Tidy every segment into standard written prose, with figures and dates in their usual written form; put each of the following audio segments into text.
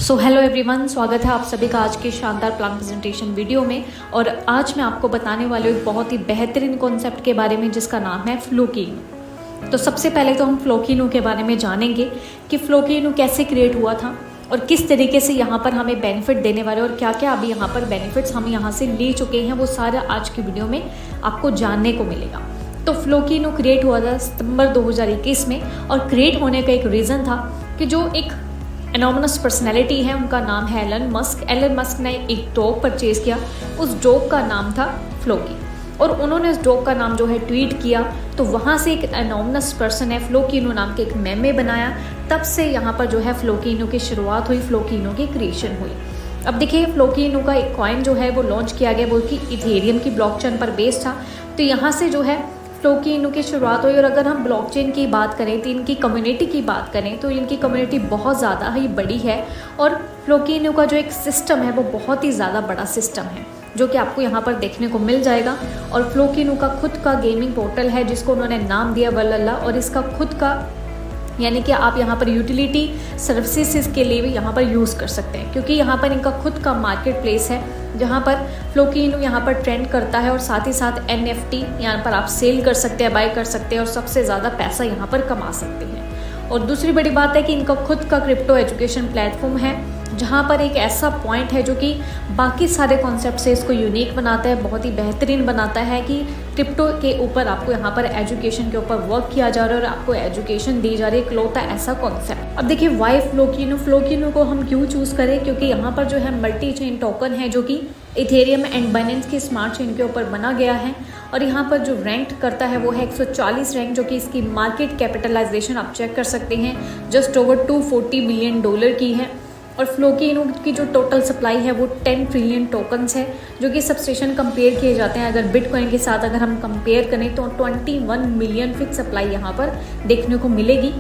So hello everyone, स्वागत है आप सभी का आज के शानदार प्लान प्रेजेंटेशन वीडियो में। और आज मैं आपको बताने वाली हूँ एक बहुत ही बेहतरीन कॉन्सेप्ट के बारे में जिसका नाम है फ्लोकीनो। तो सबसे पहले तो हम फ्लोकीनो के बारे में जानेंगे कि फ्लोकीनो कैसे क्रिएट हुआ था और किस तरीके से यहाँ पर हमें बेनिफिट देने वाले और क्या क्या अभी यहाँ पर बेनिफिट्स हम यहाँ से ले चुके हैं, वो सारा आज की वीडियो में आपको जानने को मिलेगा। तो फ्लोकीनो क्रिएट हुआ था सितंबर 2021 में और क्रिएट होने का एक रीज़न था कि जो एक एनोमनस पर्सनैलिटी है, उनका नाम है एलन मस्क। एलन मस्क ने एक डॉग परचेज किया, उस डॉग का नाम था फ्लोकी, और उन्होंने उस डॉग का नाम जो है ट्वीट किया, तो वहाँ से एक एनोमनस पर्सन है फ्लोकीनो नाम के एक मेमे बनाया। तब से यहाँ पर जो है फ्लोकीनो की शुरुआत हुई, फ्लोकीनो की क्रिएशन हुई। अब देखिए, फ्लोकीनो का एक कॉइन जो है वो लॉन्च किया गया, वो कि इथेरियम की ब्लॉकचेन पर बेस्ड था। तो यहाँ से जो है फ्लोकीनो की शुरुआत हुई। और अगर हम ब्लॉकचेन की बात करें, तो इनकी कम्युनिटी की बात करें तो इनकी कम्युनिटी बहुत ज़्यादा ही बड़ी है। और फ्लोकीनो का जो एक सिस्टम है वो बहुत ही ज़्यादा बड़ा सिस्टम है, जो कि आपको यहाँ पर देखने को मिल जाएगा। और फ्लोकीनो का खुद का गेमिंग पोर्टल है जिसको उन्होंने नाम दिया वल्लल्ला, और इसका खुद का यानी कि आप यहाँ पर यूटिलिटी सर्विसेज के लिए भी यहाँ पर यूज़ कर सकते हैं, क्योंकि यहाँ पर इनका खुद का मार्केट प्लेस है जहाँ पर फ्लोकीनो यहाँ पर ट्रेंड करता है। और साथ ही साथ NFT यहाँ पर आप सेल कर सकते हैं, बाय कर सकते हैं और सबसे ज़्यादा पैसा यहाँ पर कमा सकते हैं। और दूसरी बड़ी बात है कि इनका खुद का क्रिप्टो एजुकेशन प्लेटफॉर्म है, जहाँ पर एक ऐसा पॉइंट है जो कि बाकी सारे कॉन्सेप्ट से इसको यूनिक बनाता है, बहुत ही बेहतरीन बनाता है कि क्रिप्टो के ऊपर आपको यहाँ पर एजुकेशन के ऊपर वर्क किया जा रहा है और आपको एजुकेशन दी जा रही है, इकलौता ऐसा कॉन्सेप्ट। अब देखिए, वाई फ्लोकीनो को हम क्यों चूज़ करें, क्योंकि यहाँ पर जो है मल्टी चेन टोकन है जो कि इथेरियम एंड बाइनेंस की स्मार्ट चेन के ऊपर बना गया है। और यहाँ पर जो रैंक करता है वो है 140 रैंक, जो कि इसकी मार्केट कैपिटलाइजेशन आप चेक कर सकते हैं जस्ट ओवर $240 बिलियन की है। और फ्लोकीनो की जो टोटल सप्लाई है वो 10 ट्रिलियन टोकन्स है, जो कि सबस्टेशन कंपेयर किए जाते हैं। अगर बिटकॉइन के साथ अगर हम कंपेयर करें तो 21 मिलियन फिक्स सप्लाई यहाँ पर देखने को मिलेगी।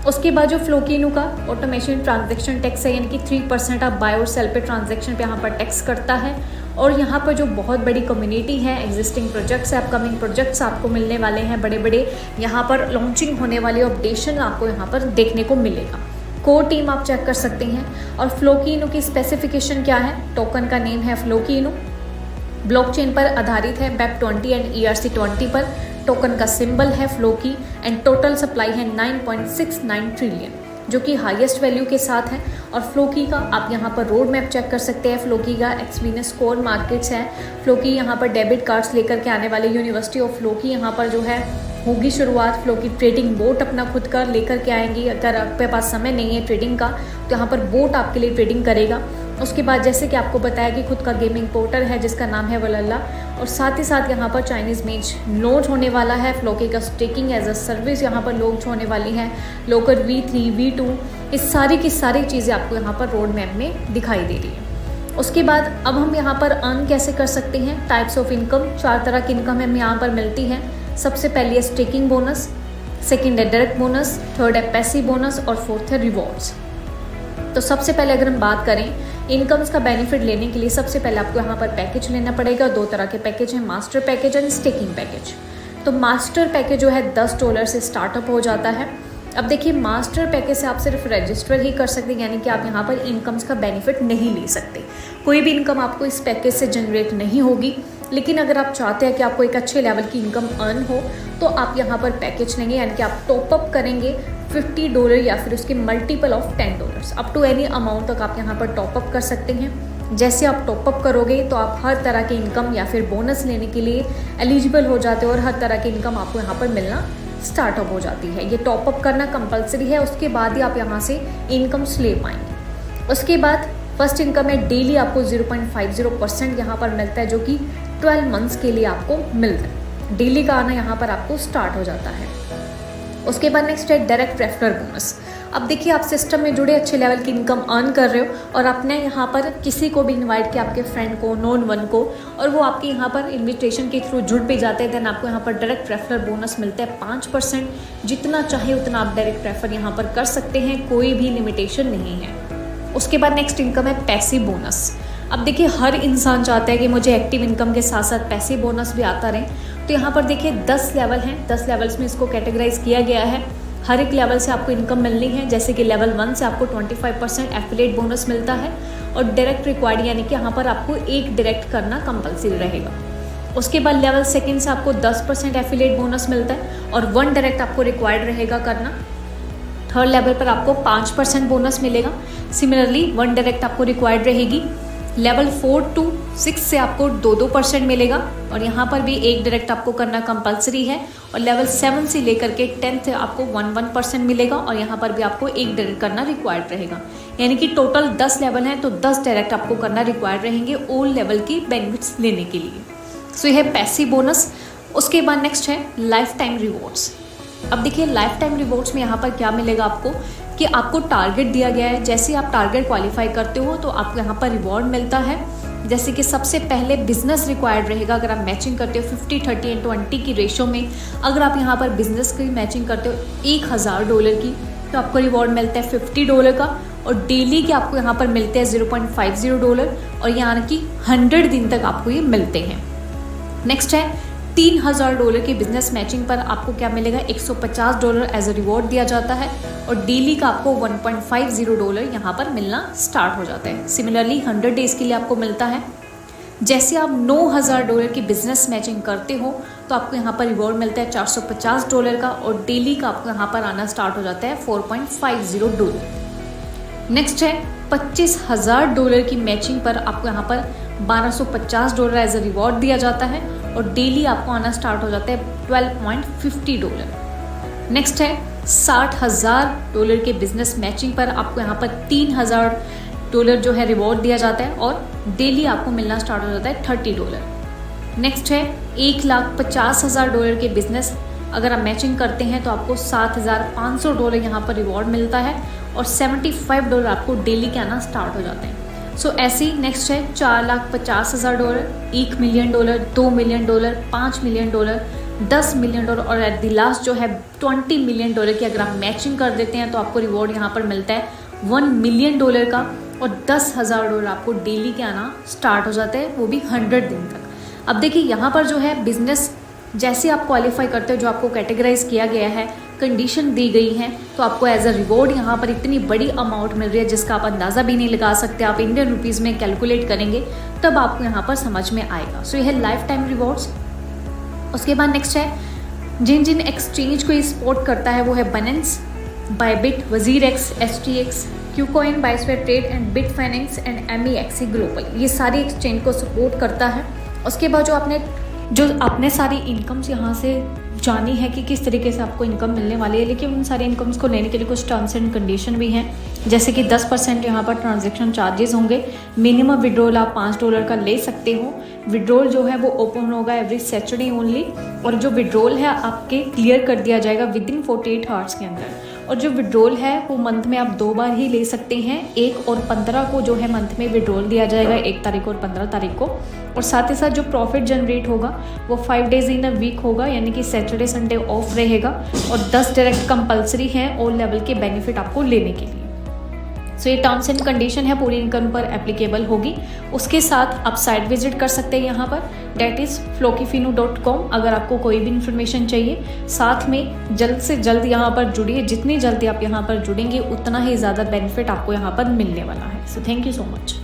उसके बाद जो फ्लोकीनो का ऑटोमेशन ट्रांजैक्शन टैक्स है, यानी कि 3% आप बाय और सेल पे ट्रांजैक्शन पे यहाँ पर टैक्स करता है। और यहाँ पर जो बहुत बड़ी कम्युनिटी है, एग्जिस्टिंग प्रोजेक्ट्स है, अपकमिंग प्रोजेक्ट्स आपको मिलने वाले हैं, बड़े बड़े यहाँ पर लॉन्चिंग होने वाले अपडेशन आपको यहाँ पर देखने को मिलेगा। कोर टीम आप चेक कर सकते हैं। और फ्लोकीनो की स्पेसिफिकेशन क्या है, टोकन का नेम है फ्लोकीनो, ब्लॉकचेन पर आधारित है BEP20 एंड ERC20 पर, टोकन का सिंबल है फ्लोकी एंड टोटल सप्लाई है 9.69 ट्रिलियन, जो कि हाईएस्ट वैल्यू के साथ है। और फ्लोकी का आप यहाँ पर रोड मैप चेक कर सकते हैं। फ्लोकी का एक्सपीरियंस कोर मार्केट्स है। फ्लोकी यहाँ पर डेबिट कार्ड्स लेकर के आने वाले, यूनिवर्सिटी ऑफ फ्लोकी यहाँ पर जो है होगी शुरुआत। फ्लोकी ट्रेडिंग बोट अपना खुद का लेकर के आएंगी। अगर आपके पास समय नहीं है ट्रेडिंग का तो यहाँ पर बोट आपके लिए ट्रेडिंग करेगा। उसके बाद जैसे कि आपको बताया कि खुद का गेमिंग पोर्टल है जिसका नाम है वल्लल्ला। और साथ ही साथ यहाँ पर चाइनीज़ मेज लॉन्च होने वाला है। फ्लोकी का स्टेकिंग एज अ सर्विस यहाँ पर लॉन्च होने वाली है। लोकर V3 V2 इस सारी की सारी चीज़ें आपको यहाँ पर रोड मैप में दिखाई दे रही है। उसके बाद अब हम यहाँ पर अर्न कैसे कर सकते हैं, टाइप्स ऑफ इनकम, 4 तरह की इनकम हमें यहाँ पर मिलती है। सबसे पहली है स्टेकिंग बोनस, सेकंड है डायरेक्ट बोनस, थर्ड है पैसिव बोनस और फोर्थ है रिवॉर्ड्स। तो सबसे पहले अगर हम बात करें इनकम्स का बेनिफिट लेने के लिए, सबसे पहले आपको यहाँ पर पैकेज लेना पड़ेगा। 2 तरह के पैकेज हैं, master package and staking package. तो मास्टर पैकेज जो है $10 से स्टार्टअप हो जाता है। अब देखिए, मास्टर पैकेज से आप सिर्फ रजिस्टर ही कर सकते हैं, यानी कि आप यहाँ पर इनकम्स का बेनिफिट नहीं ले सकते। कोई भी इनकम आपको इस पैकेज से जनरेट नहीं होगी। लेकिन अगर आप चाहते हैं कि आपको एक अच्छे लेवल की इनकम अर्न हो तो आप यहाँ पर पैकेज लेंगे, यानी कि आप टॉपअप करेंगे $50 या फिर उसके multiple of $10 up to any amount तक आप यहाँ पर टॉपअप कर सकते हैं। जैसे आप टॉपअप करोगे तो आप हर तरह की इनकम या फिर बोनस लेने के लिए एलिजिबल हो जाते हो और हर तरह की इनकम आपको यहाँ पर मिलना स्टार्टअप हो जाती है। ये टॉपअप करना कंपलसरी है, उसके बाद ही आप यहाँ से इनकम्स ले पाएंगे। उसके बाद फर्स्ट इनकम है डेली आपको 0.50% यहाँ पर मिलता है, जो कि 12 मंथ्स के लिए आपको मिलता है। डेली का आना यहाँ पर आपको स्टार्ट हो जाता है। उसके बाद नेक्स्ट है डायरेक्ट रेफरल बोनस। अब देखिए, आप सिस्टम में जुड़े अच्छे लेवल की इनकम अर्न कर रहे हो और आपने यहाँ पर किसी को भी इनवाइट किया, आपके फ्रेंड को, नोन वन को, और वो आपके यहाँ पर इन्विटेशन के थ्रू जुड़ पे जाते हैं, देन आपको यहाँ पर डायरेक्ट रेफरल बोनस मिलता है 5%। जितना चाहे उतना आप डायरेक्ट रेफर यहाँ पर कर सकते हैं, कोई भी लिमिटेशन नहीं है। उसके बाद नेक्स्ट इनकम है पैसिव बोनस। अब देखिए, हर इंसान चाहता है कि मुझे एक्टिव इनकम के साथ साथ पैसिव बोनस भी आता रहे। तो यहाँ पर देखिए 10 लेवल हैं, 10 लेवल्स में इसको कैटेगराइज किया गया है। हर एक लेवल से आपको इनकम मिलनी है। जैसे कि लेवल 1 से आपको 25% एफिलिएट बोनस मिलता है और डायरेक्ट रिक्वायर्ड यानी कि यहाँ पर आपको एक डायरेक्ट करना कंपलसरी रहेगा। उसके बाद लेवल 2 से आपको 10% एफिलिएट बोनस मिलता है और 1 डायरेक्ट आपको रिक्वायर्ड रहेगा करना। थर्ड लेवल पर आपको 5% बोनस मिलेगा। सिमिलरली 1 डायरेक्ट आपको रिक्वायर्ड रहेगी। लेवल 4 to 6 से आपको 2% मिलेगा और यहाँ पर भी एक डायरेक्ट आपको करना कंपलसरी है। और लेवल 7 से लेकर के 10 आपको 1% मिलेगा और यहाँ पर भी आपको एक डायरेक्ट करना रिक्वायर्ड रहेगा। यानी कि टोटल 10 लेवल हैं तो 10 डायरेक्ट आपको करना रिक्वायर्ड रहेंगे ऑल लेवल की बेनिफिट्स लेने के लिए। सो यह है पैसिव बोनस। उसके बाद नेक्स्ट है लाइफ टाइम रिवॉर्ड्स। अब देखिए लाइफ टाइम रिवॉर्ड्स में यहाँ पर क्या मिलेगा आपको कि आपको टारगेट दिया गया है। जैसे आप टारगेट क्वालिफाई करते हो तो आपको यहाँ पर रिवॉर्ड मिलता है। जैसे कि सबसे पहले बिजनेस रिक्वायर्ड रहेगा। अगर आप मैचिंग करते हो 50, 30 एंड 20 की रेशो में, अगर आप यहाँ पर बिजनेस की मैचिंग करते हो $1000 की तो आपको रिवॉर्ड मिलता है $50 का और डेली के आपको यहाँ पर मिलते हैं $0.50 और यहाँ की 100 दिन तक आपको ये मिलते हैं। नेक्स्ट है $3000 की बिजनेस मैचिंग पर आपको क्या मिलेगा, $150 एज अ रिवॉर्ड दिया जाता है और डेली का आपको $1.50 यहाँ पर मिलना स्टार्ट हो जाता है। सिमिलरली 100 डेज के लिए आपको मिलता है। जैसे आप $9000 की बिजनेस मैचिंग करते हो तो आपको यहाँ पर रिवॉर्ड मिलता है $450 का और डेली का आपको यहाँ पर आना स्टार्ट हो जाता है $4.50। नेक्स्ट है $25000 की मैचिंग पर आपको यहाँ पर $1250 एज अ रिवॉर्ड दिया जाता है और डेली आपको आना स्टार्ट हो जाता है $12.50। नेक्स्ट है $60000 के बिजनेस मैचिंग पर आपको यहाँ पर $3000 जो है रिवॉर्ड दिया जाता है और डेली आपको मिलना स्टार्ट हो जाता है $30। नेक्स्ट है $1,50,000 के बिजनेस अगर आप मैचिंग करते हैं तो आपको $7500 यहाँ पर रिवॉर्ड मिलता है और $75 आपको डेली के आना स्टार्ट हो जाते हैं। सो ऐसे ही नेक्स्ट है $4,50,000, $1 मिलियन, $2 मिलियन, $5 मिलियन, $10 मिलियन और एट द लास्ट जो है $20 मिलियन की अगर आप मैचिंग कर देते हैं तो आपको रिवॉर्ड यहाँ पर मिलता है $1 मिलियन का और $10,000 आपको डेली के आना स्टार्ट हो जाता है, वो भी 100 दिन तक। अब देखिए यहाँ पर जो है बिजनेस जैसे आप क्वालिफाई करते हो, जो आपको कैटेगराइज किया गया है, कंडीशन दी गई है, तो आपको एज अ रिवॉर्ड यहाँ पर इतनी बड़ी अमाउंट मिल रही है जिसका आप अंदाज़ा भी नहीं लगा सकते। आप इंडियन रुपीज़ में कैलकुलेट करेंगे तब आपको यहाँ पर समझ में आएगा। सो यह है लाइफ टाइम रिवॉर्ड्स। उसके बाद नेक्स्ट है जिन जिन एक्सचेंज को सपोर्ट करता है वो है Binance, Bybit, WazirX, STX, KuCoin, बायस्क्वायर ट्रेड एंड बिटफाइनेंस एंड MEXC ग्लोबल। ये सारी एक्सचेंज को सपोर्ट करता है। उसके बाद जो आपने सारी इनकम्स यहाँ से जानी है कि किस तरीके से आपको इनकम मिलने वाली है, लेकिन उन सारी इनकम्स को लेने के लिए कुछ टर्म्स एंड कंडीशन भी हैं। जैसे कि 10% यहाँ पर ट्रांजैक्शन चार्जेस होंगे। मिनिमम विड्रॉल आप $5 का ले सकते हो। विड्रॉल जो है वो ओपन होगा एवरी सैटरडे ओनली और जो विड्रॉल है आपके क्लियर कर दिया जाएगा विदिन 48 आवर्स के अंदर। और जो विड्रॉल है वो मंथ में आप 2 बार ही ले सकते हैं। 1 और 15 को जो है मंथ में विड्रॉल दिया जाएगा, 1 तारीख और 15 तारीख को। और साथ ही साथ जो प्रॉफिट जनरेट होगा वो 5 डेज इन अ वीक होगा, यानी कि सैटरडे संडे ऑफ रहेगा और 10 डायरेक्ट कंपलसरी है ऑल लेवल के बेनिफिट आपको लेने के लिए। सो ये टर्म्स एंड कंडीशन है, पूरी इनकम पर एप्लीकेबल होगी। उसके साथ आप साइट विजिट कर सकते हैं यहाँ पर, डेट इज़ flokifinu.com अगर आपको कोई भी इन्फॉर्मेशन चाहिए। साथ में जल्द से जल्द यहाँ पर जुड़िए। जितनी जल्दी आप यहाँ पर जुड़ेंगे उतना ही ज़्यादा बेनिफिट आपको यहाँ पर मिलने वाला है। So thank you so much.